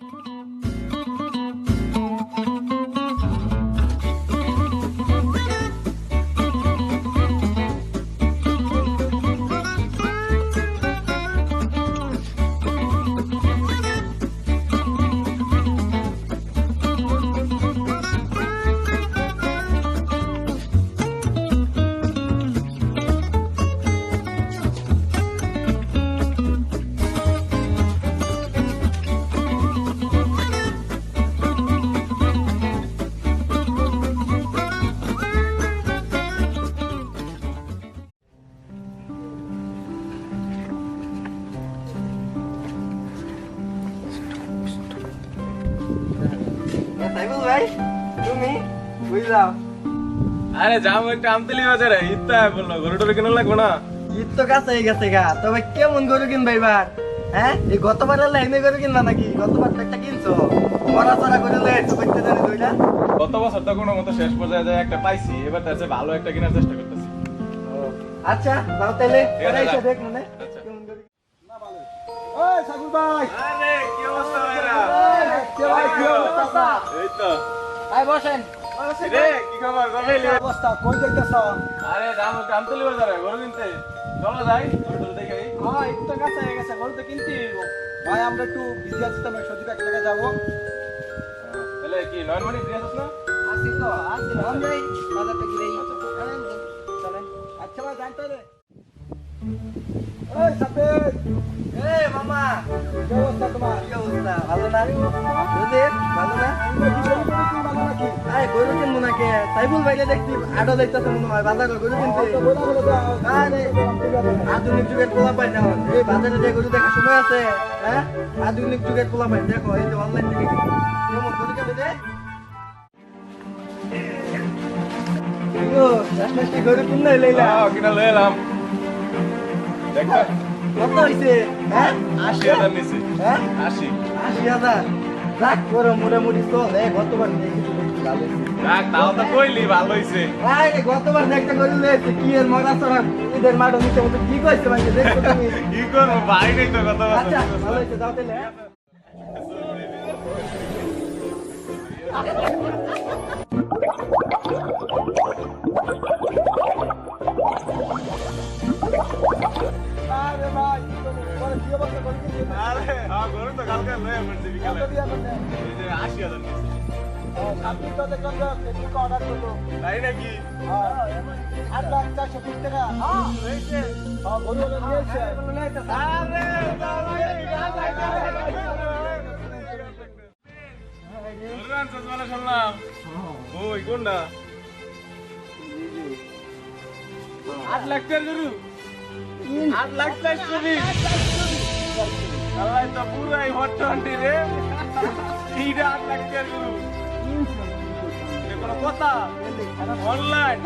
সাইফুল ভাই তুমি বুঝলাম। আরে যাবো একটা আমতলি বাজারে, ঈদ তো বললো গরু টরু কেন লাগবে না? ঈদ তো কাছে হয়ে গেছে গা, তবে কেমন গরু কিনবে এবার? হ্যাঁ, এই গতবার লাইনে গরু কিনবা নাকি? গতবার তো একটা কিনছো, মরা চড়া করে লয়েছো, করতে জানি দুইটা। গত বছর তো কোনো মতো শেষ পর্যায়ে যায় একটা পাইছি, এবার তার চেয়ে ভালো একটা কেনার চেষ্টা করতেছি। আচ্ছা দাও তাহলে, ঠিক আছে, এসে যা। দেখ মানে আচ্ছা। কেমন গরু। না ভালো। ওই সাইফুল ভাই, আরে কি অবস্থা ভাইরা? ভাই কি অবস্থা? এই তো। আয় বসেন। রে কি খবর, কবে এলি? অবস্থা কই যাইতেছ? আরে যাবো একটা আমতলি বাজারে গরু কিনতে, চলো যাই গরু টরু দেখে আই। হ্যাঁ, ঈদ তো কাছে হয়ে গেছে, গরু তো কিনতে ভাই আমরা একটু বিজি আছি, তো আমি সজিব এক জায়গায় যাবো। তাহলে কি নয়নমণি ফ্রি আছিস না? আসি তো আসি, আমরাই বাজারটা ঘুরেই চলেন। আচ্ছা ভাই যাই তাহলে। এই সাপের, এই মামা, কি অবস্থা তোমার? কি অবস্থা? ভালো না? রোজির ভালো না? ভালো নাকি? আরে গরু কিনবো নাকি? সাইফুল ভাইকে দেখছি আটো দেখতেছে মনে হয় বাজারে গরু কিনতে। আরে আধুনিক যুগের পোলা পাই না, এই বাজারে যে গরু দেখার সময় আছে? হ্যাঁ, আধুনিক যুগের পোলা পাই, দেখো এই যে অনলাইন থেকে কিনবো। কেমন গরু কেন রে? ও রাস্তাতে গরু কিনলে লইলা? কিনা লয়ে এলাম। দেখো কত হইছে? হ্যাঁ ৮০,০০০ নিছি। হ্যাঁ ৮০। ৮০,০০০। রাখ করে মোটামুটি চল, গতবার দেখেছি দেখছি ভালো হয়েছে। রাখ, তাও তো কইলি ভালো হইছে। আরে গতবার একটা গরু লয়েছে, কি এর মরা চড়া ঈদের মাঠে নিচে মতো কি কইছে ভাই, দেখছো তুমি? কি করবো, ভাই নেই তো কত বছর। আচ্ছা ভালো হয়েছে, যাও তাহলে। আরে ভাই কি অবস্থা করে কি? আরে হ্যাঁ, গরু তো কালকে লয়ে পড়ছি বিকালে। এই যে ৮০,০০০ নিছি। আপনি তো দেখলাম যে ফেসবুকে অর্ডার করলো, তাই নাকি? 8,420,000 টাকা। হ্যাঁ হয়েছে, গরু নিয়েছে। আরে বাবা, এই গাছ গরু আনছিস বলে শুনলাম। ওই কোনটা? ৮ লাখ টাকার গরু? ৮ লাখ টাকা কবি? আল্লাহ তো পুরাই হট্টন্ডি রে। এইটা ৮ লাখ টাকার গরু? এটা কোনো কথা? অনলাইন?